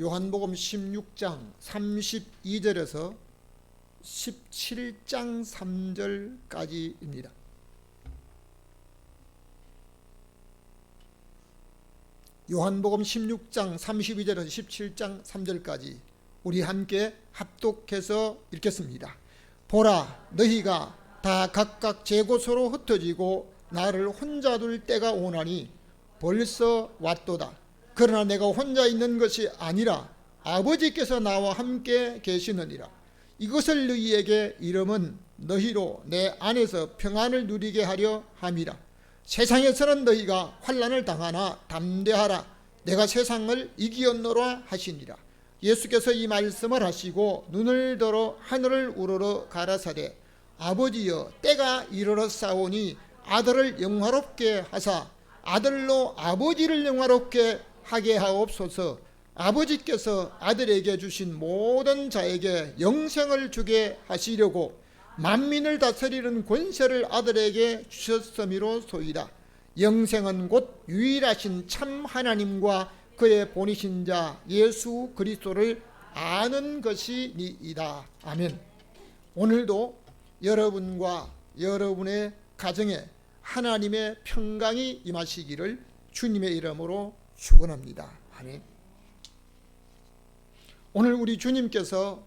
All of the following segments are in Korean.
요한복음 16장 32절에서 17장 3절까지입니다. 요한복음 16장 32절에서 17장 3절까지 우리 함께 합독해서 읽겠습니다. 보라, 너희가 다 각각 제 곳으로 흩어지고 나를 혼자 둘 때가 오나니 벌써 왔도다. 그러나 내가 혼자 있는 것이 아니라 아버지께서 나와 함께 계시느니라. 이것을 너희에게 이름은 너희로 내 안에서 평안을 누리게 하려 함이라. 세상에서는 너희가 환난을 당하나 담대하라. 내가 세상을 이기었노라 하시니라. 예수께서 이 말씀을 하시고 눈을 들어 하늘을 우러러 가라사대 아버지여, 때가 이르렀사오니 아들을 영화롭게 하사 아들로 아버지를 영화롭게 하게 하옵소서. 아버지께서 아들에게 주신 모든 자에게 영생을 주게 하시려고 만민을 다스리는 권세를 아들에게 주셨음이로소이다. 영생은 곧 유일하신 참 하나님과 그의 보내신 자 예수 그리스도를 아는 것이니이다. 아멘. 오늘도 여러분과 여러분의 가정에 하나님의 평강이 임하시기를 주님의 이름으로 축원합니다. 아멘. 오늘 우리 주님께서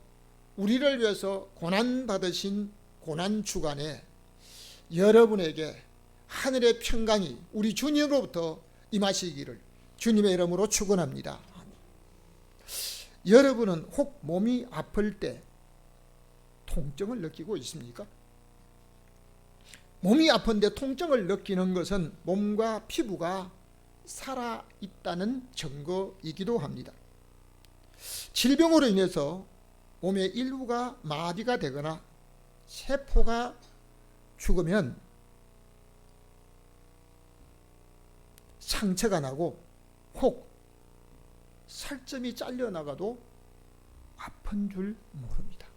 우리를 위해서 고난받으신 고난주간에 여러분에게 하늘의 평강이 우리 주님으로부터 임하시기를 주님의 이름으로 축원합니다. 여러분은 혹 몸이 아플 때 통증을 느끼고 있습니까? 몸이 아픈데 통증을 느끼는 것은 몸과 피부가 살아있다는 증거이기도 합니다. 질병으로 인해서 몸의 일부가 마비가 되거나 세포가 죽으면 상처가 나고 혹 살점이 잘려나가도 아픈 줄 모릅니다.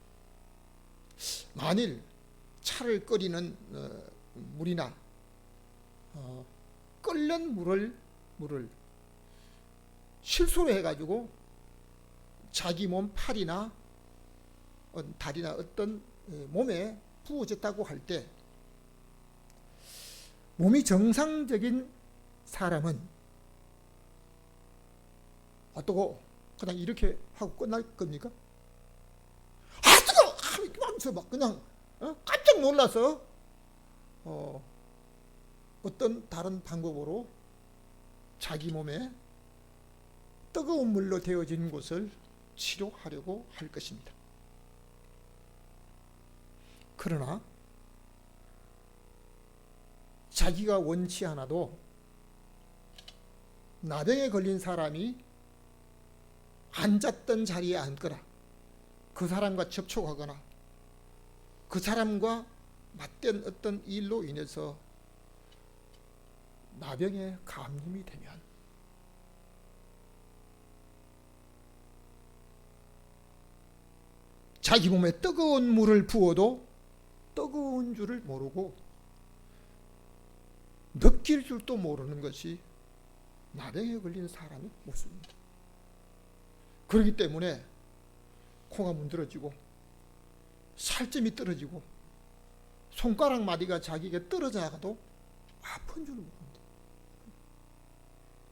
만일 차를 끓이는 물이나 끓는 물을 실수로 해가지고 자기 몸 팔이나 다리나 어떤 몸에 부어졌다고 할 때 몸이 정상적인 사람은 어떠고 그냥 이렇게 하고 끝날 겁니까? 뜨거워! 이렇게 하면서 막 그냥 깜짝 놀라서 어떤 다른 방법으로 자기 몸에 뜨거운 물로 데워진 곳을 치료하려고 할 것입니다. 그러나 자기가 원치 않아도 나병에 걸린 사람이 앉았던 자리에 앉거나 그 사람과 접촉하거나 그 사람과 맞댄 어떤 일로 인해서 나병에 감염이 되면 자기 몸에 뜨거운 물을 부어도 뜨거운 줄을 모르고 느낄 줄도 모르는 것이 나병에 걸린 사람의 모습입니다. 그렇기 때문에 코가 문드러지고 살점이 떨어지고 손가락 마디가 자기에게 떨어져 나가도 아픈 줄 모릅니다.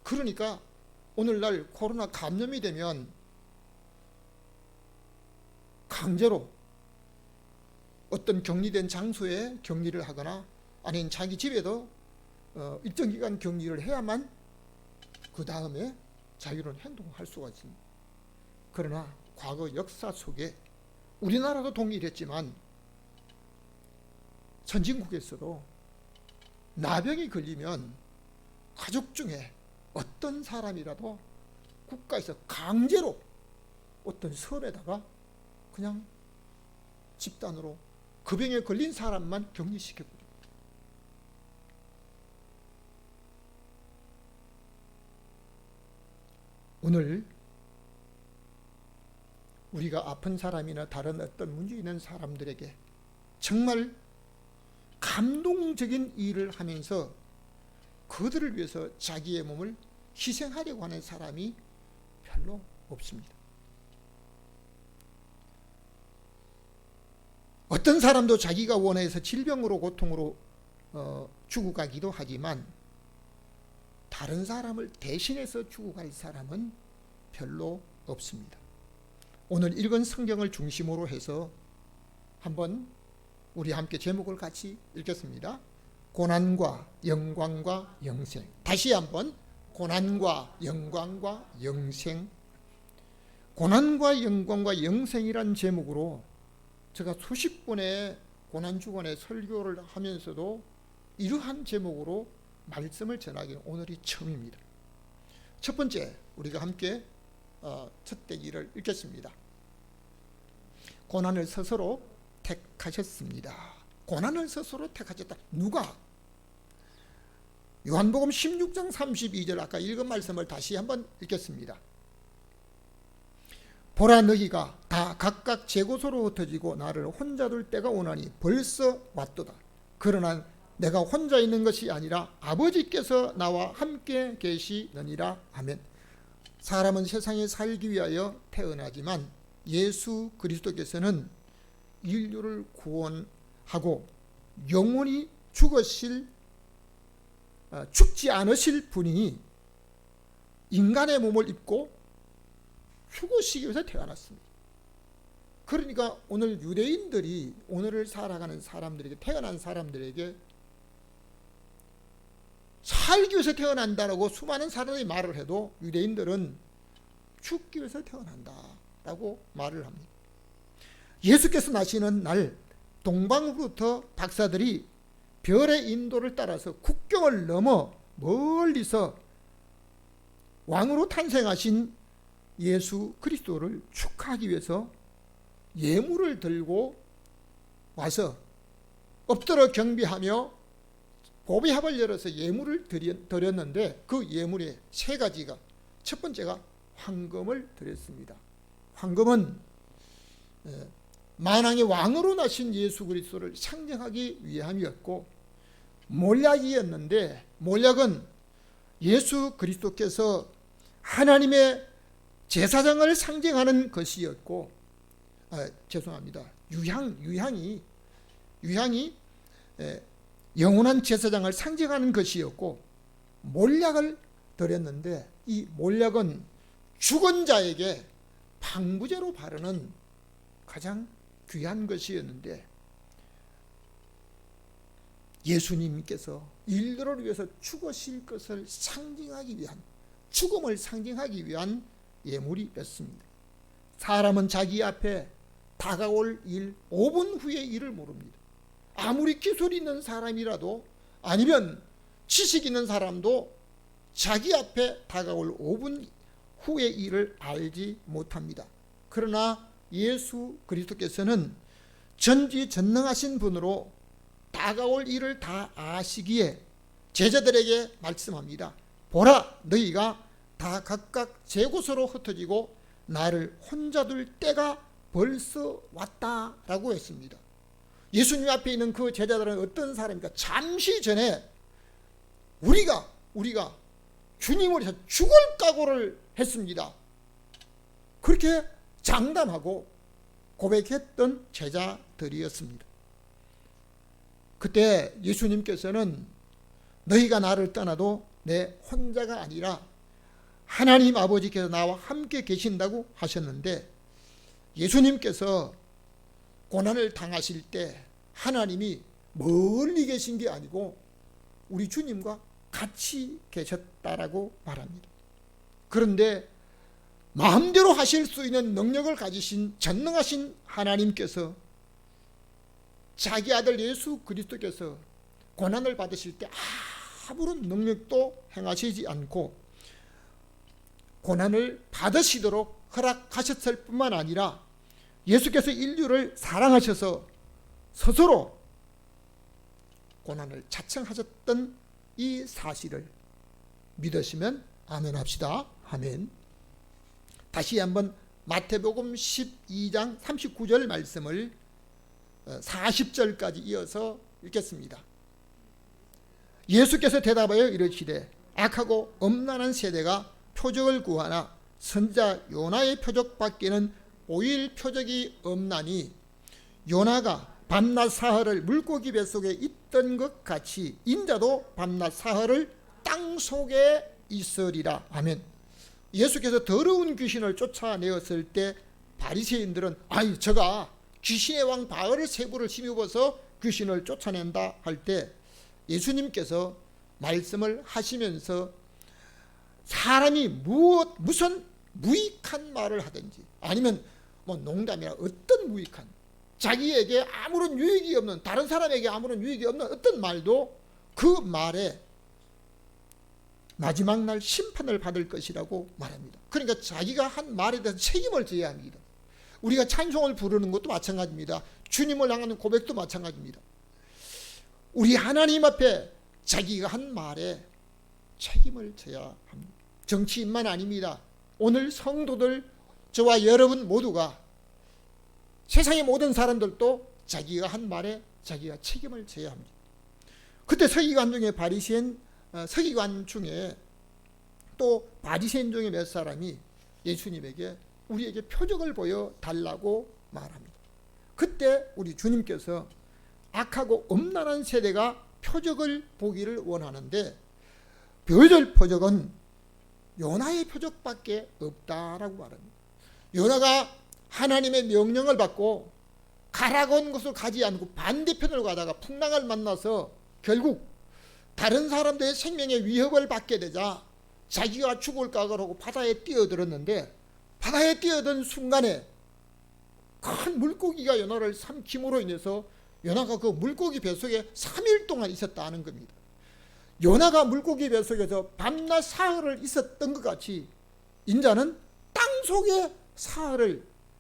그러니까 오늘날 코로나 감염이 되면 강제로 어떤 격리된 장소에 격리를 하거나 아니면 자기 집에도 일정 기간 격리를 해야만 그 다음에 자유로운 행동을 할 수가 있습니다. 그러나 과거 역사 속에 우리나라도 동일했지만 선진국에서도 나병이 걸리면 가족 중에 어떤 사람이라도 국가에서 강제로 어떤 섬에다가 그냥 집단으로 그 병에 걸린 사람만 격리시켰거든요. 오늘 우리가 아픈 사람이나 다른 어떤 문제 있는 사람들에게 정말 감동적인 일을 하면서 그들을 위해서 자기의 몸을 희생하려고 하는 사람이 별로 없습니다. 어떤 사람도 자기가 원해서 질병으로 고통으로 죽어가기도 하지만 다른 사람을 대신해서 죽어갈 사람은 별로 없습니다. 오늘 읽은 성경을 중심으로 해서 한번 우리 함께 제목을 같이 읽겠습니다. 고난과 영광과 영생. 다시 한번 고난과 영광과 영생. 고난과 영광과 영생이란 제목으로 제가 수십 번의 고난주간의 설교를 하면서도 이러한 제목으로 말씀을 전하기는 오늘이 처음입니다. 첫 번째, 우리가 함께 첫 대기를 읽겠습니다. 고난을 스스로 택하셨습니다. 고난을 스스로 택하셨다. 누가? 요한복음 16장 32절 아까 읽은 말씀을 다시 한번 읽겠습니다. 보라, 너희가 다 각각 제 곳으로 흩어지고 나를 혼자 둘 때가 오나니 벌써 왔도다. 그러나 내가 혼자 있는 것이 아니라 아버지께서 나와 함께 계시느니라. 아멘. 사람은 세상에 살기 위하여 태어나지만 예수 그리스도께서는 인류를 구원하고 영원히 죽지 않으실 분이니 인간의 몸을 입고 죽으시기 위해서 태어났습니다. 그러니까 오늘 유대인들이 오늘을 살아가는 사람들에게, 태어난 사람들에게 살기 위해서 태어난다라고 수많은 사람들이 말을 해도 유대인들은 죽기 위해서 태어난다라고 말을 합니다. 예수께서 나시는 날 동방으로부터 박사들이 별의 인도를 따라서 국경을 넘어 멀리서 왕으로 탄생하신 예수 그리스도를 축하하기 위해서 예물을 들고 와서 엎드려 경배하며 보배합을 열어서 예물을 드렸는데 그 예물에 세 가지가, 첫 번째가 황금을 드렸습니다. 황금은 만왕의 왕으로 나신 예수 그리스도를 상징하기 위함이었고, 몰약이었는데 몰약은 예수 그리스도께서 하나님의 제사장을 상징하는 것이었고, 유향이 영원한 제사장을 상징하는 것이었고, 몰약을 드렸는데 이 몰약은 죽은 자에게 방부제로 바르는 가장 귀한 것이었는데, 예수님께서 인류를 위해서 죽으실 것을 상징하기 위한, 죽음을 상징하기 위한 예물이었습니다. 사람은 자기 앞에 다가올 일 5분 후의 일을 모릅니다. 아무리 기술이 있는 사람이라도, 아니면 지식 있는 사람도 자기 앞에 다가올 5분 후의 일을 알지 못합니다. 그러나 예수 그리스도께서는 전지전능하신 분으로 다가올 일을 다 아시기에 제자들에게 말씀합니다. 보라, 너희가 다 각각 제 곳으로 흩어지고 나를 혼자 둘 때가 벌써 왔다라고 했습니다. 예수님 앞에 있는 그 제자들은 어떤 사람입니까? 잠시 전에 우리가 주님을 위해서 죽을 각오를 했습니다. 그렇게 장담하고 고백했던 제자들이었습니다. 그때 예수님께서는 너희가 나를 떠나도 내 혼자가 아니라 하나님 아버지께서 나와 함께 계신다고 하셨는데, 예수님께서 고난을 당하실 때 하나님이 멀리 계신 게 아니고 우리 주님과 같이 계셨다라고 말합니다. 그런데 마음대로 하실 수 있는 능력을 가지신 전능하신 하나님께서 자기 아들 예수 그리스도께서 고난을 받으실 때 아무런 능력도 행하시지 않고 고난을 받으시도록 허락하셨을 뿐만 아니라 예수께서 인류를 사랑하셔서 스스로 고난을 자청하셨던 이 사실을 믿으시면 아멘 합시다. 아멘. 다시 한번 마태복음 12장 39절 말씀을 40절까지 이어서 읽겠습니다. 예수께서 대답하여 이르시되 악하고 엄란한 세대가 표적을 구하나 선지자 요나의 표적밖에는 보일 표적이 없나니 요나가 밤낮 사흘을 물고기 뱃속에 있던 것 같이 인자도 밤낮 사흘을 땅속에 있으리라. 아멘. 예수께서 더러운 귀신을 쫓아내었을 때 바리새인들은 아이 저가 귀신의 왕 바알세불을 힘입어서 귀신을 쫓아낸다 할 때 예수님께서 말씀을 하시면서 사람이 무슨 무익한 말을 하든지 아니면 뭐 농담이나 어떤 무익한 자기에게 아무런 유익이 없는 다른 사람에게 아무런 유익이 없는 어떤 말도 그 말에 마지막 날 심판을 받을 것이라고 말합니다. 그러니까 자기가 한 말에 대해서 책임을 져야 합니다. 우리가 찬송을 부르는 것도 마찬가지입니다. 주님을 향하는 고백도 마찬가지입니다. 우리 하나님 앞에 자기가 한 말에 책임을 져야 합니다. 정치인만 아닙니다. 오늘 성도들 저와 여러분 모두가 세상의 모든 사람들도 자기가 한 말에 자기가 책임을 져야 합니다. 그때 서기관 중에 또 바리새인 중에 몇 사람이 예수님에게 우리에게 표적을 보여달라고 말합니다. 그때 우리 주님께서 악하고 엄란한 세대가 표적을 보기를 원하는데 별별 표적은 요나의 표적밖에 없다라고 말합니다. 요나가 하나님의 명령을 받고 가라고 한 것을 가지 않고 반대편으로 가다가 풍랑을 만나서 결국 다른 사람들의 생명에 위협을 받게 되자 자기가 죽을까 그러고 바다에 뛰어들었는데 바다에 뛰어든 순간에 큰 물고기가 요나를 삼킴으로 인해서 요나가 그 물고기 뱃속에 3일 동안 있었다는 겁니다. 요나가 물고기 뱃속에서 밤낮 사흘을 있었던 것 같이 인자는 땅속에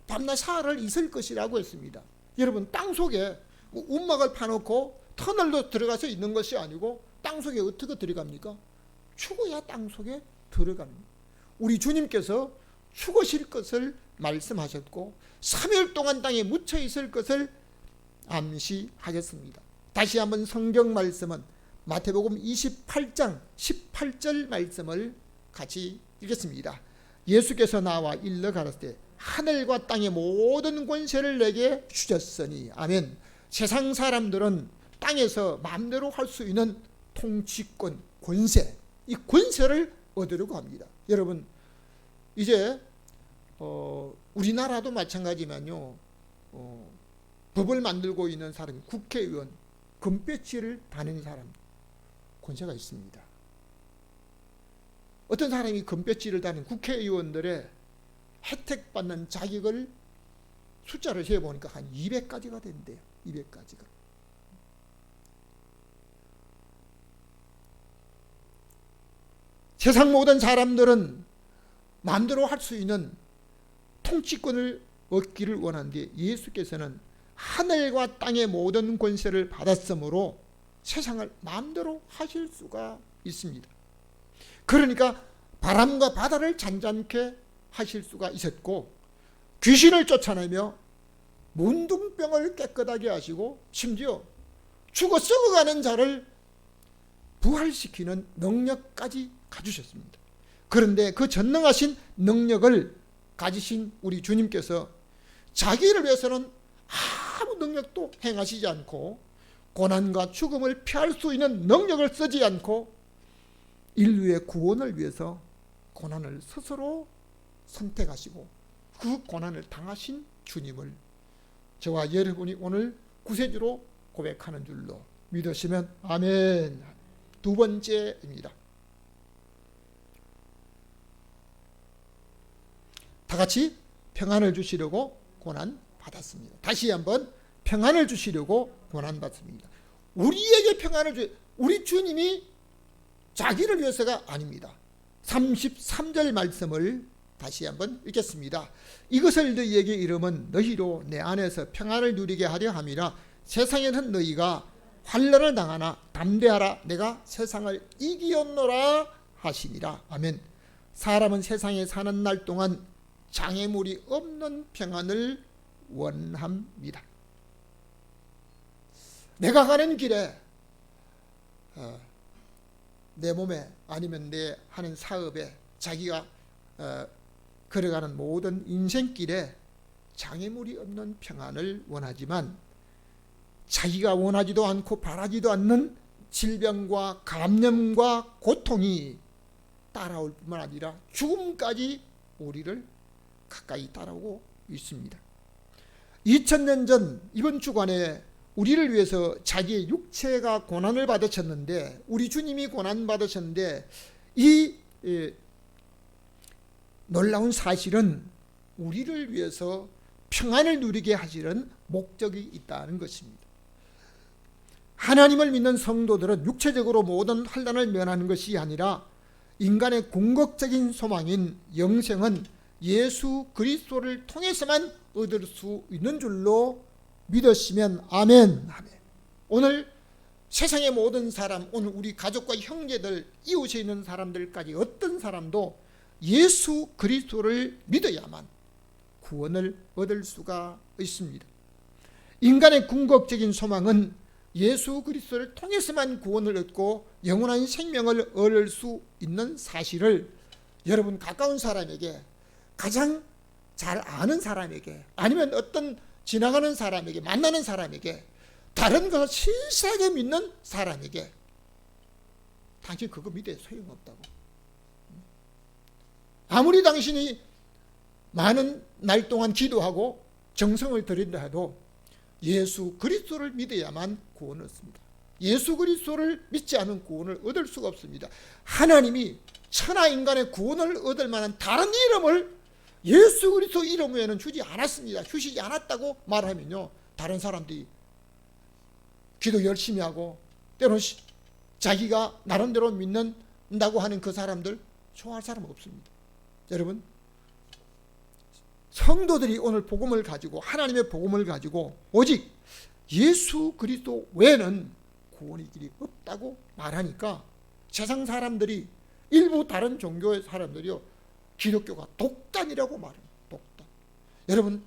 밤낮 사흘을 있을 것이라고 했습니다. 여러분 땅속에 움막을 파놓고 터널로 들어가서 있는 것이 아니고 땅속에 어떻게 들어갑니까? 죽어야 땅속에 들어갑니다. 우리 주님께서 죽으실 것을 말씀하셨고 3일 동안 땅에 묻혀 있을 것을 암시하셨습니다. 다시 한번 성경 말씀은 마태복음 28장 18절 말씀을 같이 읽겠습니다. 예수께서 나와 일러 가라사대 하늘과 땅의 모든 권세를 내게 주셨으니 아멘. 세상 사람들은 땅에서 마음대로 할 수 있는 통치권, 권세, 이 권세를 얻으려고 합니다. 여러분 이제 우리나라도 마찬가지만요. 법을 만들고 있는 사람이 국회의원, 금배지를 다니는 사람 권세가 있습니다. 어떤 사람이 금배지를 다니는 국회의원들의 혜택받는 자격을 숫자를 세어보니까 한 200가지가 된대요. 200가지가. 세상 모든 사람들은 마음대로 할 수 있는 통치권을 얻기를 원하는데 예수께서는 하늘과 땅의 모든 권세를 받았으므로 세상을 마음대로 하실 수가 있습니다. 그러니까 바람과 바다를 잔잔케 하실 수가 있었고 귀신을 쫓아내며 문둥병을 깨끗하게 하시고 심지어 죽어 썩어가는 자를 부활시키는 능력까지 가지셨습니다. 그런데 그 전능하신 능력을 가지신 우리 주님께서 자기를 위해서는 아무 능력도 행하시지 않고 고난과 죽음을 피할 수 있는 능력을 쓰지 않고 인류의 구원을 위해서 고난을 스스로 선택하시고 그 고난을 당하신 주님을 저와 여러분이 오늘 구세주로 고백하는 줄로 믿으시면 아멘. 두 번째입니다. 다 같이 평안을 주시려고 고난 받았습니다. 다시 한번 평안을 주시려고 고난 받습니다. 우리에게 평안을 우리 주님이 자기를 위해서가 아닙니다. 33절 말씀을 다시 한번 읽겠습니다. 이것을 너희에게 이름은 너희로 내 안에서 평안을 누리게 하려 함이라. 세상에는 너희가 환난을 당하나 담대하라 내가 세상을 이기었노라 하시니라. 아멘. 사람은 세상에 사는 날 동안 장애물이 없는 평안을 원합니다. 내가 가는 길에 내 몸에 아니면 내 하는 사업에 자기가 걸어가는 모든 인생길에 장애물이 없는 평안을 원하지만 자기가 원하지도 않고 바라지도 않는 질병과 감염과 고통이 따라올 뿐만 아니라 죽음까지 우리를 가까이 따라오고 있습니다. 2000년 전 이번 주간에 우리를 위해서 자기의 육체가 고난을 받으셨는데, 우리 주님이 고난 받으셨는데, 이 놀라운 사실은 우리를 위해서 평안을 누리게 하시는 목적이 있다는 것입니다. 하나님을 믿는 성도들은 육체적으로 모든 환난을 면하는 것이 아니라 인간의 궁극적인 소망인 영생은 예수 그리스도를 통해서만 얻을 수 있는 줄로 믿으시면 아멘. 오늘 세상의 모든 사람, 오늘 우리 가족과 형제들, 이웃에 있는 사람들까지 어떤 사람도 예수 그리스도를 믿어야만 구원을 얻을 수가 있습니다. 인간의 궁극적인 소망은 예수 그리스도를 통해서만 구원을 얻고 영원한 생명을 얻을 수 있는 사실을 여러분 가까운 사람에게, 가장 잘 아는 사람에게, 아니면 어떤 지나가는 사람에게, 만나는 사람에게, 다른 것을 실실하게 믿는 사람에게 당신 그거 믿어야 소용없다고. 아무리 당신이 많은 날 동안 기도하고 정성을 들인다 해도 예수 그리스도를 믿어야만 구원을 얻습니다. 예수 그리스도를 믿지 않은 구원을 얻을 수가 없습니다. 하나님이 천하 인간의 구원을 얻을 만한 다른 이름을 예수 그리스도 이름 외에는 주지 않았습니다. 주시지 않았다고 말하면요, 다른 사람들이 기도 열심히 하고 때로는 자기가 나름대로 믿는다고 하는 그 사람들 좋아할 사람 없습니다. 여러분, 성도들이 오늘 복음을 가지고, 하나님의 복음을 가지고 오직 예수 그리스도 외에는 구원의 길이 없다고 말하니까 세상 사람들이, 일부 다른 종교의 사람들이요, 기독교가 독단이라고 말합니다. 독단. 여러분,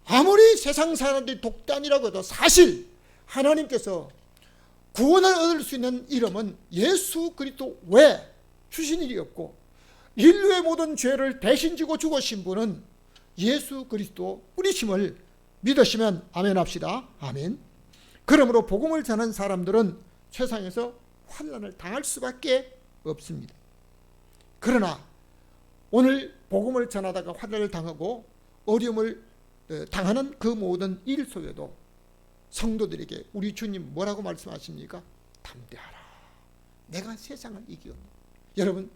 아무리 세상 사람들이 독단이라고 해도 사실 하나님께서 구원을 얻을 수 있는 이름은 예수 그리스도 외에 주신 일이 없고, 인류의 모든 죄를 대신 지고 죽으신 분은 예수 그리스도 뿌리심을 믿으시면 아멘 합시다. 아멘. 그러므로 복음을 전한 사람들은 세상에서 환난을 당할 수밖에 없습니다. 그러나 오늘 복음을 전하다가 환난을 당하고 어려움을 당하는 그 모든 일 속에도 성도들에게 우리 주님 뭐라고 말씀하십니까? 담대하라, 내가 세상을 이기었노. 여러분,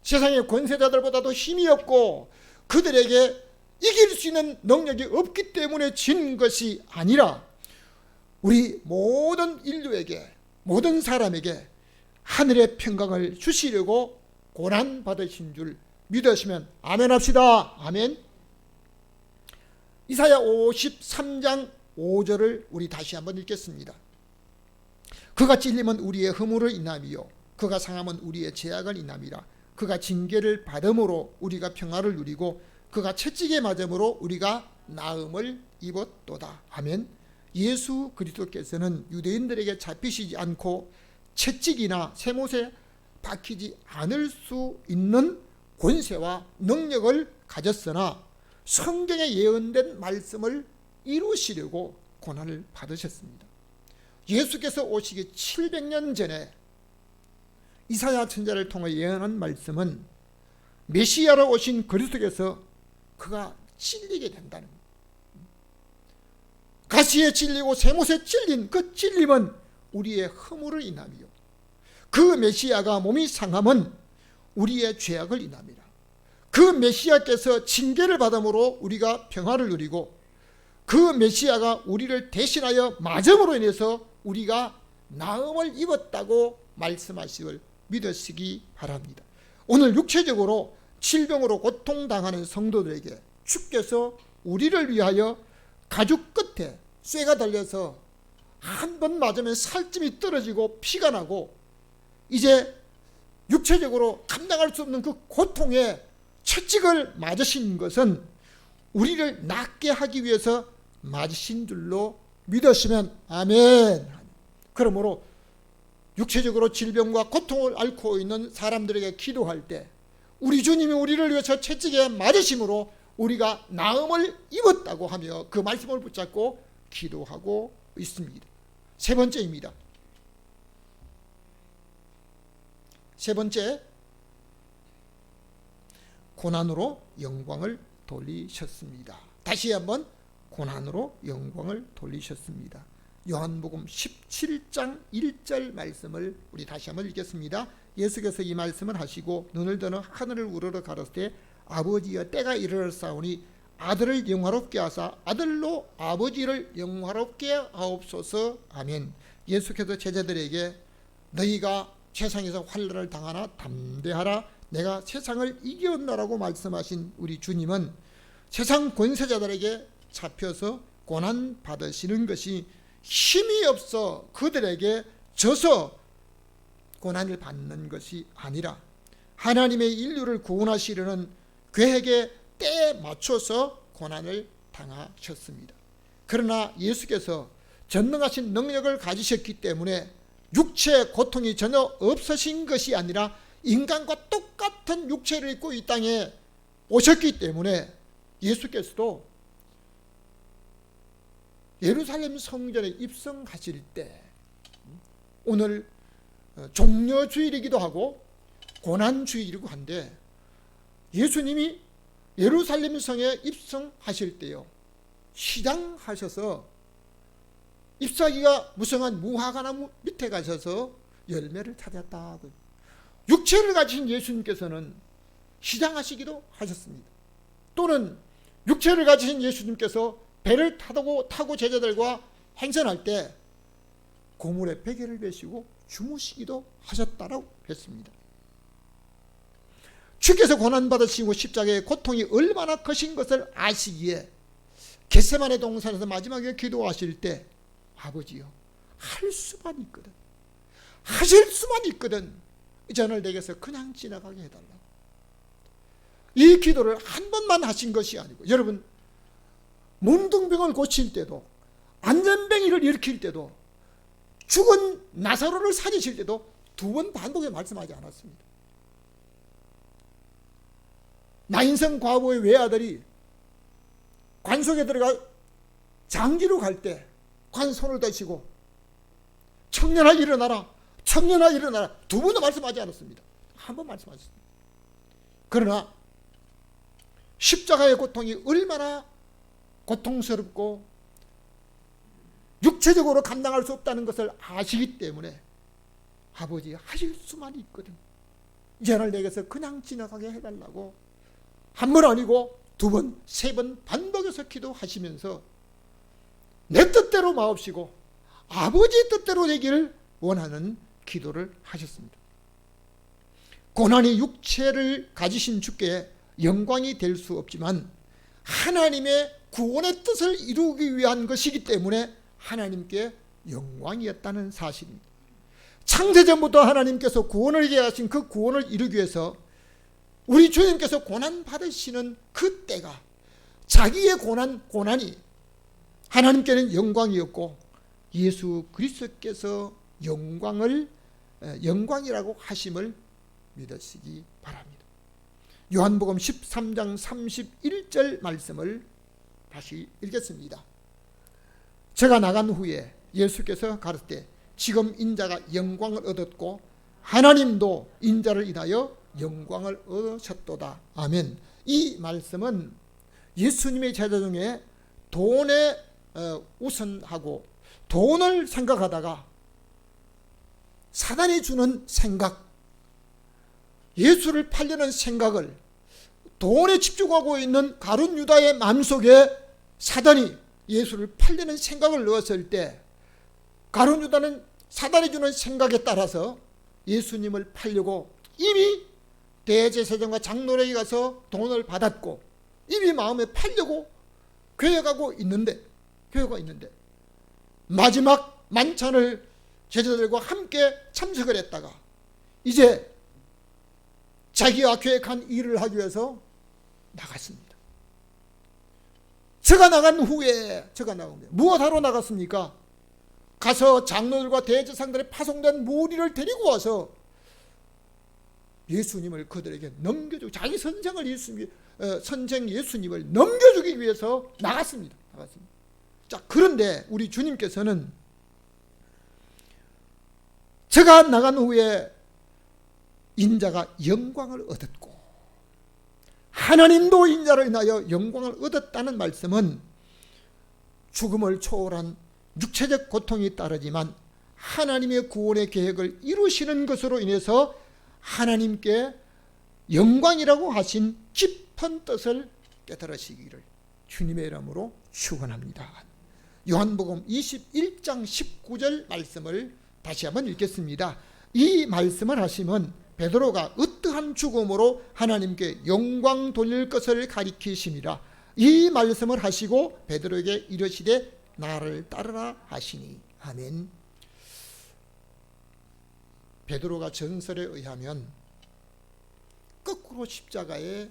세상의 권세자들보다도 힘이 없고 그들에게 이길 수 있는 능력이 없기 때문에 진 것이 아니라 우리 모든 인류에게, 모든 사람에게 하늘의 평강을 주시려고 고난받으신 줄 믿으시면 아멘 합시다. 아멘. 이사야 53장 5절을 우리 다시 한번 읽겠습니다. 그가 찔림은 우리의 허물을 인함이요 그가 상함은 우리의 죄악을 인함이라. 그가 징계를 받음으로 우리가 평화를 누리고 그가 채찍에 맞음으로 우리가 나음을 입었도다. 아멘. 예수 그리스도께서는 유대인들에게 잡히시지 않고 채찍이나 쇠못에 박히지 않을 수 있는 권세와 능력을 가졌으나 성경에 예언된 말씀을 이루시려고 고난을 받으셨습니다. 예수께서 오시기 700년 전에 이사야 선지자를 통해 예언한 말씀은 메시아로 오신 그리스도께서 그가 찔리게 된다는 겁니다. 가시에 찔리고 쇠못에 찔린 그 찔림은 우리의 허물을 인함이요 그 메시아가 몸이 상함은 우리의 죄악을 인함이라. 그 메시아께서 징계를 받음으로 우리가 평화를 누리고 그 메시아가 우리를 대신하여 맞음으로 인해서 우리가 나음을 입었다고 말씀하시길 믿으시기 바랍니다. 오늘 육체적으로 질병으로 고통당하는 성도들에게 주께서 우리를 위하여 가죽 끝에 쇠가 달려서 한 번 맞으면 살점이 떨어지고 피가 나고 이제 육체적으로 감당할 수 없는 그 고통에 채찍을 맞으신 것은 우리를 낫게 하기 위해서 맞으신 줄로 믿으시면 아멘. 그러므로 육체적으로 질병과 고통을 앓고 있는 사람들에게 기도할 때 우리 주님이 우리를 위해서 채찍에 맞으심으로 우리가 나음을 입었다고 하며 그 말씀을 붙잡고 기도하고 있습니다. 세 번째입니다. 세 번째, 고난으로 영광을 돌리셨습니다. 다시 한번 고난으로 영광을 돌리셨습니다. 요한복음 17장 1절 말씀을 우리 다시 한번 읽겠습니다. 예수께서 이 말씀을 하시고 눈을 드는 하늘을 우러러 가로되 아버지여 때가 이르렀사오니 아들을 영화롭게 하사 아들로 아버지를 영화롭게 하옵소서. 아멘. 예수께서 제자들에게 너희가 세상에서 환난을 당하나 담대하라 내가 세상을 이겼노라고 말씀하신 우리 주님은 세상 권세자들에게 잡혀서 고난 받으시는 것이 힘이 없어 그들에게 져서 고난을 받는 것이 아니라 하나님의 인류를 구원하시려는 계획에 때에 맞춰서 고난을 당하셨습니다. 그러나 예수께서 전능하신 능력을 가지셨기 때문에 육체의 고통이 전혀 없으신 것이 아니라 인간과 똑같은 육체를 입고 이 땅에 오셨기 때문에 예수께서도 예루살렘 성전에 입성하실 때 오늘 종려주일이기도 하고 고난주일이기도 한데 예수님이 예루살렘 성에 입성하실 때요 시장하셔서 잎사귀가 무성한 무화과나무 밑에 가셔서 열매를 찾았다. 육체를 가지신 예수님께서는 시장하시기도 하셨습니다. 또는 육체를 가지신 예수님께서 배를 타고 제자들과 행선할 때 고물에 베개를 베시고 주무시기도 하셨다라고 했습니다. 주께서 고난받으시고 십자가의 고통이 얼마나 크신 것을 아시기에 겟세마네 동산에서 마지막에 기도하실 때 아버지요 할 수만 있거든 하실 수만 있거든 이 잔을 내게서 그냥 지나가게 해달라고. 이 기도를 한 번만 하신 것이 아니고 여러분 문둥병을 고칠 때도 안전뱅이를 일으킬 때도 죽은 나사로를 살리실 때도 두 번 반복에 말씀하지 않았습니다. 나인성 과부의 외아들이 관 속에 들어가 장기로 갈 때 관 손을 대시고 청년아 일어나라 청년아 일어나라 두 번도 말씀하지 않았습니다. 한 번 말씀하셨습니다. 그러나 십자가의 고통이 얼마나 고통스럽고 육체적으로 감당할 수 없다는 것을 아시기 때문에 아버지 하실 수만 있거든 이 잔을 내게서 그냥 지나가게 해달라고 한 번 아니고 두 번, 세 번 반복해서 기도하시면서 내 뜻대로 마옵시고 아버지 뜻대로 되기를 원하는 기도를 하셨습니다. 고난이 육체를 가지신 주께 영광이 될 수 없지만 하나님의 구원의 뜻을 이루기 위한 것이기 때문에 하나님께 영광이었다는 사실입니다. 창세전부터 하나님께서 구원을 계획하신 그 구원을 이루기 위해서 우리 주님께서 고난 받으시는 그 때가 자기의 고난이 하나님께는 영광이었고 예수 그리스도께서 영광이라고 하심을 믿으시기 바랍니다. 요한복음 13장 31절 말씀을 다시 읽겠습니다. 제가 나간 후에 예수께서 가르치되 지금 인자가 영광을 얻었고 하나님도 인자를 인하여 영광을 얻으셨도다. 아멘. 이 말씀은 예수님의 제자 중에 돈에 우선하고 돈을 생각하다가 사단이 주는 생각, 예수를 팔려는 생각을 돈에 집중하고 있는 가룟 유다의 마음속에 사단이 예수를 팔려는 생각을 넣었을 때 가룟 유다는 사단이 주는 생각에 따라서 예수님을 팔려고 이미 대제사장과 장로에게 가서 돈을 받았고 이미 마음에 팔려고 계획하고 있는데 마지막 만찬을 제자들과 함께 참석을 했다가 이제 자기가 계획한 일을 하기 위해서 나갔습니다. 제가 나간 후에 무엇하러 나갔습니까? 가서 장로들과 대제사장들의 파송된 무리를 데리고 와서 예수님을 그들에게 넘겨주고 자기 선생 예수님을 넘겨주기 위해서 나갔습니다. 자, 그런데 우리 주님께서는 저가 나간 후에 인자가 영광을 얻었고 하나님도 인자를 인하여 영광을 얻었다는 말씀은 죽음을 초월한 육체적 고통이 따르지만 하나님의 구원의 계획을 이루시는 것으로 인해서 하나님께 영광이라고 하신 깊은 뜻을 깨달으시기를 주님의 이름으로 축원합니다. 요한복음 21장 19절 말씀을 다시 한번 읽겠습니다. 이 말씀을 하시면 베드로가 어떠한 죽음으로 하나님께 영광 돌릴 것을 가리키심이라. 이 말씀을 하시고 베드로에게 이르시되 나를 따르라 하시니. 아멘. 베드로가 전설에 의하면 거꾸로 십자가에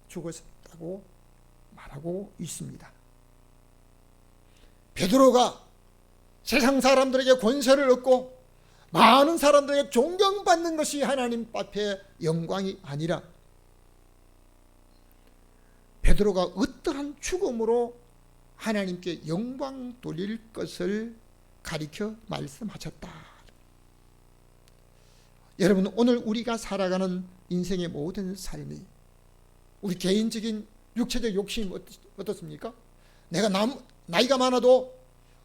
죽었다고 말하고 있습니다. 베드로가 세상 사람들에게 권세를 얻고 많은 사람들에게 존경받는 것이 하나님 앞에 영광이 아니라 베드로가 어떠한 죽음으로 하나님께 영광 돌릴 것을 가리켜 말씀하셨다. 여러분, 오늘 우리가 살아가는 인생의 모든 삶이 우리 개인적인 육체적 욕심이 어떻습니까? 내가 나이가 많아도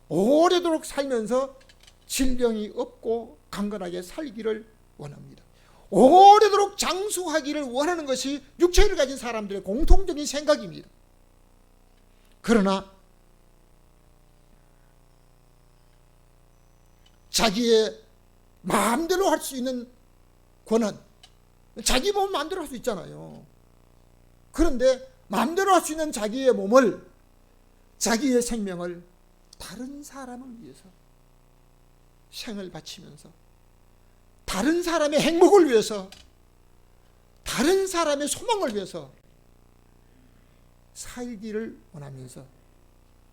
오래도록 살면서 질병이 없고 강건하게 살기를 원합니다. 오래도록 장수하기를 원하는 것이 육체를 가진 사람들의 공통적인 생각입니다. 그러나 자기의 마음대로 할 수 있는 권한, 자기 몸 마음대로 할 수 있잖아요. 그런데 마음대로 할 수 있는 자기의 몸을, 자기의 생명을 다른 사람을 위해서 생을 바치면서 다른 사람의 행복을 위해서, 다른 사람의 소망을 위해서 살기를 원하면서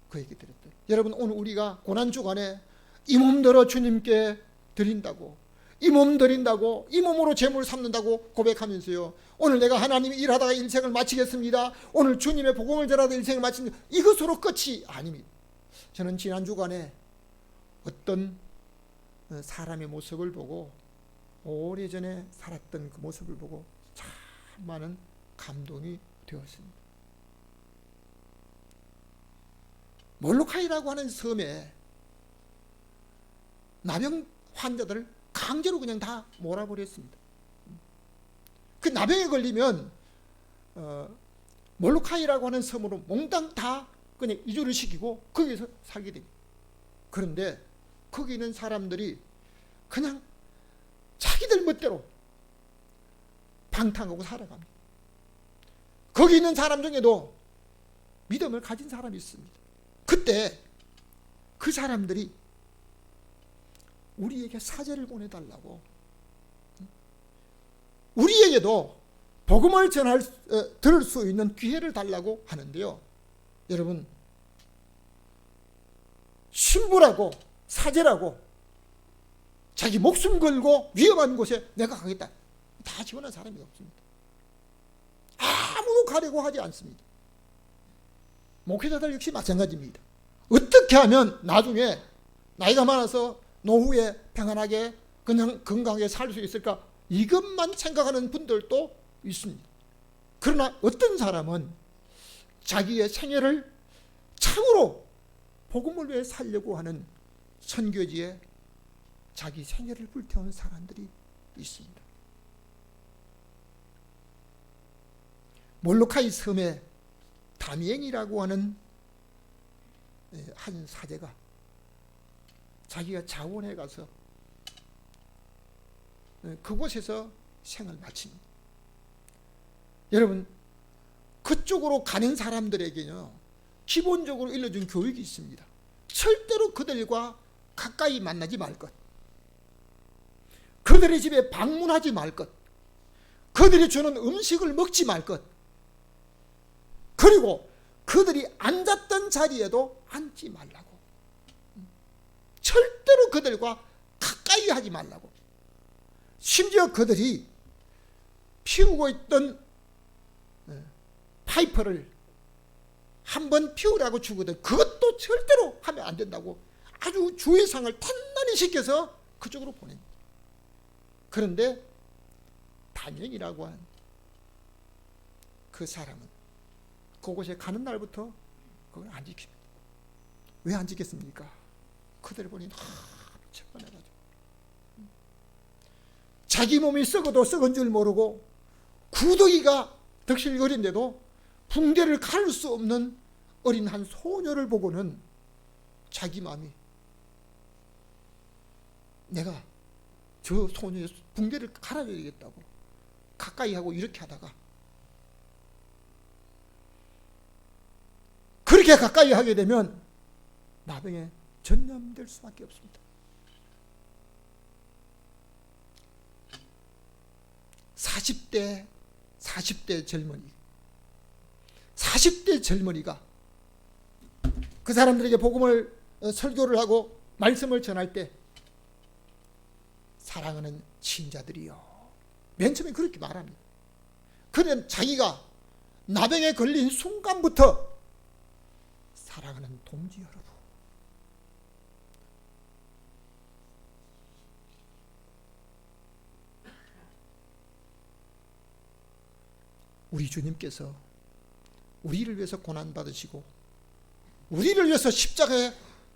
그에게 드렸다. 여러분, 오늘 우리가 고난주간에 이 몸들어 주님께 드린다고, 이 몸 드린다고, 이 몸으로 제물 삼는다고 고백하면서요, 오늘 내가 하나님이 일하다가 일생을 마치겠습니다, 오늘 주님의 복음을 전하다 일생을 마칩니다, 이것으로 끝이 아닙니다. 저는 지난 주간에 어떤 사람의 모습을 보고, 오래전에 살았던 그 모습을 보고 참 많은 감동이 되었습니다. 몰로카이라고 하는 섬에 나병 환자들을 강제로 그냥 다 몰아버렸습니다. 그 나병에 걸리면 몰로카이라고 하는 섬으로 몽땅 다 그냥 이주를 시키고 거기서 살게 됩니다. 그런데 거기 있는 사람들이 그냥 자기들 멋대로 방탕하고 살아갑니다. 거기 있는 사람 중에도 믿음을 가진 사람이 있습니다. 그때 그 사람들이 우리에게 사제를 보내달라고, 우리에게도 복음을 들을 수 있는 기회를 달라고 하는데요. 여러분, 신부라고 사제라고 자기 목숨 걸고 위험한 곳에 내가 가겠다, 다 지원한 사람이 없습니다. 아무도 가려고 하지 않습니다. 목회자들 역시 마찬가지입니다. 어떻게 하면 나중에 나이가 많아서 노후에 평안하게 그냥 건강하게 살 수 있을까, 이것만 생각하는 분들도 있습니다. 그러나 어떤 사람은 자기의 생애를 참으로 복음을 위해 살려고 하는 선교지에 자기 생애를 불태우는 사람들이 있습니다. 몰로카이 섬에 다미엔이라고 하는 한 사제가 자기가 자원에 가서 그곳에서 생을 마칩니다. 여러분, 그쪽으로 가는 사람들에게는 기본적으로 일러준 교육이 있습니다. 절대로 그들과 가까이 만나지 말 것, 그들의 집에 방문하지 말 것, 그들이 주는 음식을 먹지 말 것, 그리고 그들이 앉았던 자리에도 앉지 말라고, 절대로 그들과 가까이 하지 말라고, 심지어 그들이 피우고 있던 파이프를 한번 피우라고 주거든. 그것도 절대로 하면 안 된다고 아주 주의사항을 단단히 시켜서 그쪽으로 보냅니다. 그런데 다니엘이라고 한 그 사람은 그곳에 가는 날부터 그걸 안 지킵니다. 왜 안 지켰습니까? 그들 보니 미쳐버려가지고 자기 몸이 썩어도 썩은 줄 모르고 구더기가 덕실거린데도 붕대를 가를 수 없는 어린 한 소녀를 보고는 자기 마음이 내가 저 소녀의 붕대를 갈아줘야겠다고 가까이 하고 이렇게 하다가 그렇게 가까이 하게 되면 나병에 전염될 수밖에 없습니다. 40대 젊은이가 그 사람들에게 복음을 설교를 하고 말씀을 전할 때 사랑하는 친자들이요. 맨 처음에 그렇게 말합니다. 그는 자기가 나병에 걸린 순간부터 사랑하는 동지 여러분, 우리 주님께서 우리를 위해서 고난받으시고 우리를 위해서 십자가에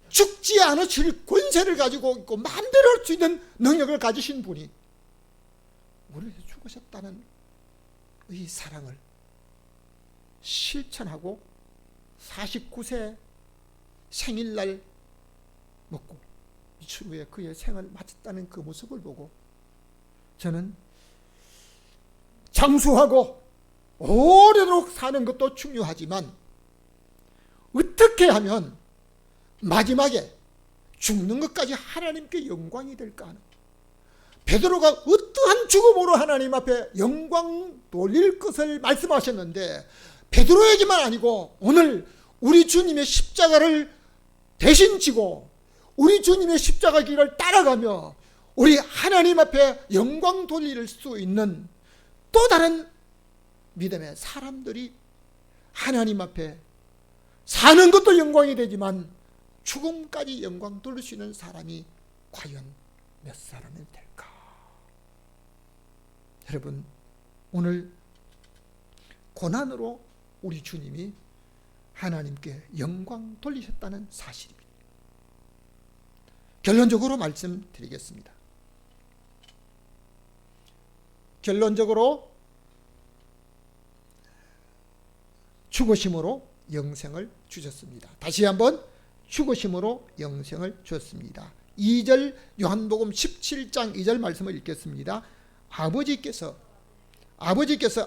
죽지 않으실 권세를 가지고 있고 마음대로 할 수 있는 능력을 가지신 분이 우리를 위해서 죽으셨다는 이 사랑을 실천하고 49세 생일날 먹고 이틀 후에 그의 생을 마쳤다는 그 모습을 보고 저는 장수하고 오래도록 사는 것도 중요하지만 어떻게 하면 마지막에 죽는 것까지 하나님께 영광이 될까 하는, 베드로가 어떠한 죽음으로 하나님 앞에 영광 돌릴 것을 말씀하셨는데 베드로에게만 아니고 오늘 우리 주님의 십자가를 대신 지고 우리 주님의 십자가 길을 따라가며 우리 하나님 앞에 영광 돌릴 수 있는 또 다른 믿음의 사람들이 하나님 앞에 사는 것도 영광이 되지만 죽음까지 영광 돌릴 수 있는 사람이 과연 몇 사람이 될까? 여러분, 오늘 고난으로 우리 주님이 하나님께 영광 돌리셨다는 사실입니다. 결론적으로 말씀드리겠습니다. 결론적으로 죽으심으로 영생을 주셨습니다. 다시 한번 죽으심으로 영생을 주셨습니다. 2절 요한복음 17장 2절 말씀을 읽겠습니다. 아버지께서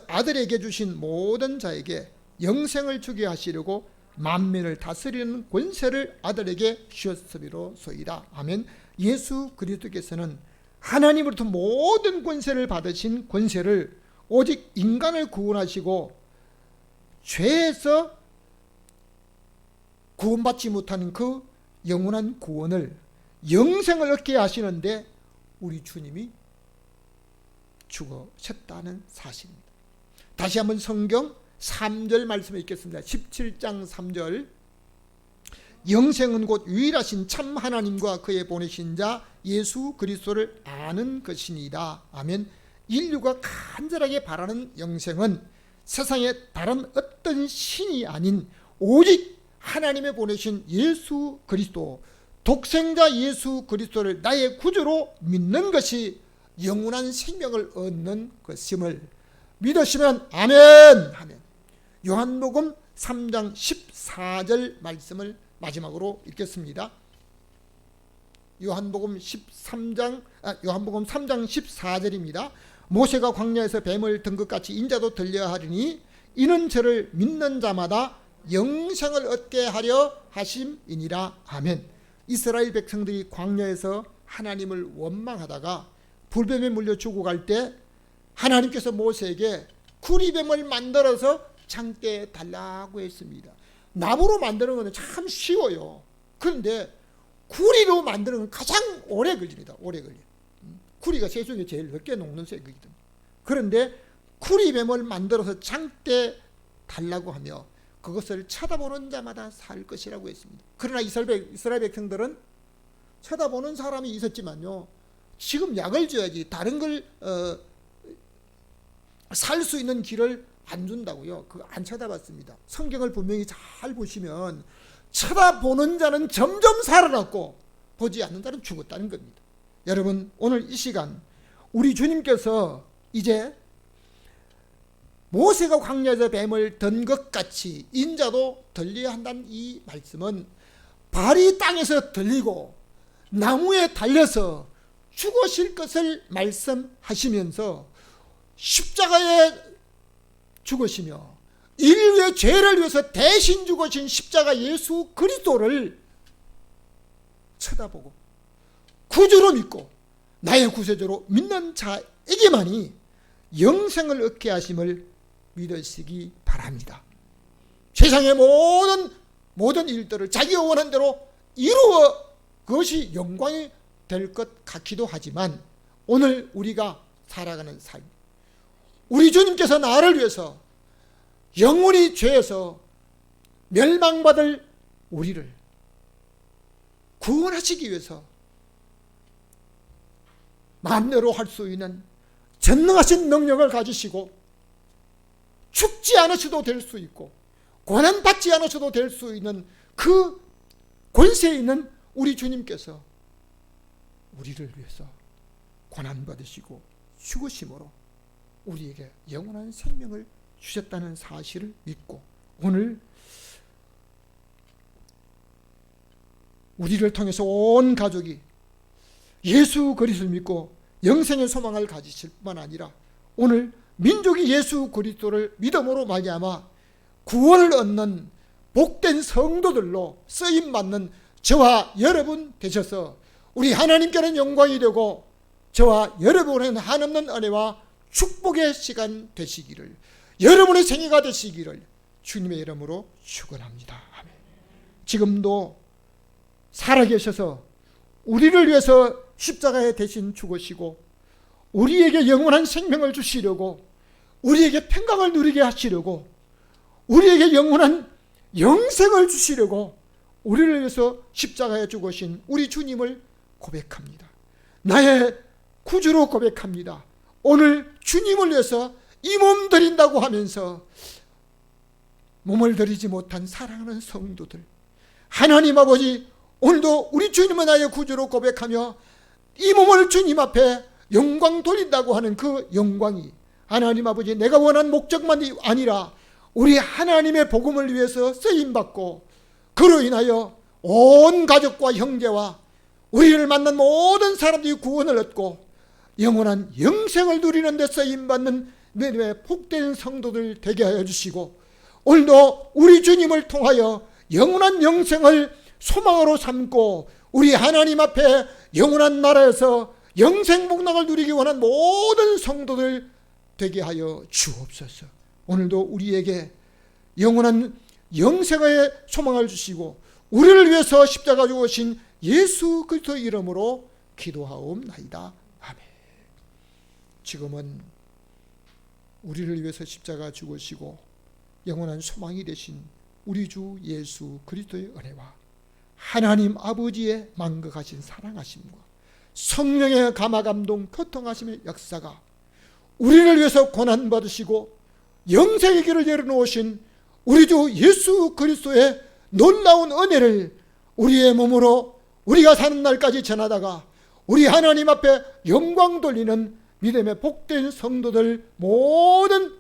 아들에게 주신 모든 자에게 영생을 주게 하시려고 만민을 다스리는 권세를 아들에게 주셨으리로소이다. 아멘. 예수 그리스도께서는 하나님으로부터 모든 권세를 받으신 권세를 오직 인간을 구원하시고 죄에서 구원받지 못하는 그 영원한 구원을 영생을 얻게 하시는데 우리 주님이 죽으셨다는 사실입니다. 다시 한번 성경 3절 말씀을 읽겠습니다. 17장 3절 영생은 곧 유일하신 참 하나님과 그의 보내신 자 예수 그리스도를 아는 것이니이다. 아멘. 인류가 간절하게 바라는 영생은 세상에 다른 어떤 신이 아닌 오직 하나님의 보내신 예수 그리스도, 독생자 예수 그리스도를 나의 구주로 믿는 것이 영원한 생명을 얻는 것임을 믿으시면 아멘. 아멘. 요한복음 3장 14절 말씀을 마지막으로 읽겠습니다. 요한복음 3장 14절입니다. 모세가 광야에서 뱀을 든 것 같이 인자도 들려 하리니 이는 저를 믿는 자마다 영생을 얻게 하려 하심이니라. 아멘. 이스라엘 백성들이 광야에서 하나님을 원망하다가 불뱀에 물려 죽어갈 때 하나님께서 모세에게 구리뱀을 만들어서 장대에 달라고 했습니다. 나무로 만드는 것은 참 쉬워요. 그런데 구리로 만드는 건 가장 오래 걸립니다. 오래 걸려. 구리가 새 중에 제일 늦게 녹는 새거거든요. 그런데 쿠리뱀을 만들어서 장대 달라고 하며 그것을 쳐다보는 자마다 살 것이라고 했습니다. 그러나 이스라엘 백성들은 쳐다보는 사람이 있었지만요, 지금 약을 줘야지 다른 걸 살 수 있는 길을 안 준다고요. 그거 안 쳐다봤습니다. 성경을 분명히 잘 보시면 쳐다보는 자는 점점 살아났고 보지 않는 자는 죽었다는 겁니다. 여러분, 오늘 이 시간 우리 주님께서 이제 모세가 광야에서 뱀을 든 것 같이 인자도 들려야 한다는 이 말씀은 발이 땅에서 들리고 나무에 달려서 죽으실 것을 말씀하시면서 십자가에 죽으시며 인류의 죄를 위해서 대신 죽으신 십자가 예수 그리스도를 쳐다보고 구주로 믿고 나의 구세주로 믿는 자에게만이 영생을 얻게 하심을 믿으시기 바랍니다. 세상의 모든 일들을 자기가 원하는 대로 이루어 그것이 영광이 될 것 같기도 하지만 오늘 우리가 살아가는 삶, 우리 주님께서 나를 위해서 영원히 죄에서 멸망받을 우리를 구원하시기 위해서 마음대로 할 수 있는 전능하신 능력을 가지시고 죽지 않으셔도 될 수 있고 고난받지 않으셔도 될 수 있는 그 권세에 있는 우리 주님께서 우리를 위해서 고난받으시고 죽으심으로 우리에게 영원한 생명을 주셨다는 사실을 믿고 오늘 우리를 통해서 온 가족이 예수 그리스도를 믿고 영생의 소망을 가지실 뿐만 아니라 오늘 민족이 예수 그리스도를 믿음으로 말미암아 구원을 얻는 복된 성도들로 쓰임받는 저와 여러분 되셔서 우리 하나님께는 영광이 되고 저와 여러분에게는 한없는 은혜와 축복의 시간 되시기를, 여러분의 생애가 되시기를 주님의 이름으로 축원합니다. 아멘. 지금도 살아계셔서 우리를 위해서 십자가에 대신 죽으시고 우리에게 영원한 생명을 주시려고, 우리에게 평강을 누리게 하시려고, 우리에게 영원한 영생을 주시려고 우리를 위해서 십자가에 죽으신 우리 주님을 고백합니다. 나의 구주로 고백합니다. 오늘 주님을 위해서 이 몸 드린다고 하면서 몸을 드리지 못한 사랑하는 성도들, 하나님 아버지, 오늘도 우리 주님은 나의 구주로 고백하며 이 몸을 주님 앞에 영광 돌린다고 하는 그 영광이 하나님 아버지 내가 원한 목적만이 아니라 우리 하나님의 복음을 위해서 쓰임받고 그로 인하여 온 가족과 형제와 우리를 만난 모든 사람들이 구원을 얻고 영원한 영생을 누리는 데 쓰임받는 믿음의 복된 성도들 되게 하여 주시고 오늘도 우리 주님을 통하여 영원한 영생을 소망으로 삼고 우리 하나님 앞에 영원한 나라에서 영생 복락을 누리기 원한 모든 성도들 되게 하여 주옵소서. 오늘도 우리에게 영원한 영생의 소망을 주시고 우리를 위해서 십자가 죽으신 예수 그리스도 이름으로 기도하옵나이다. 아멘. 지금은 우리를 위해서 십자가 죽으시고 영원한 소망이 되신 우리 주 예수 그리스도의 은혜와 하나님 아버지의 만극하신 사랑하심과 성령의 감화감동 교통하심의 역사가 우리를 위해서 고난받으시고 영생의 길을 열어놓으신 우리 주 예수 그리스도의 놀라운 은혜를 우리의 몸으로 우리가 사는 날까지 전하다가 우리 하나님 앞에 영광 돌리는 믿음의 복된 성도들 모든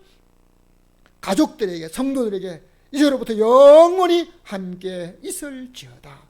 가족들에게 성도들에게 이제로부터 영원히 함께 있을지어다.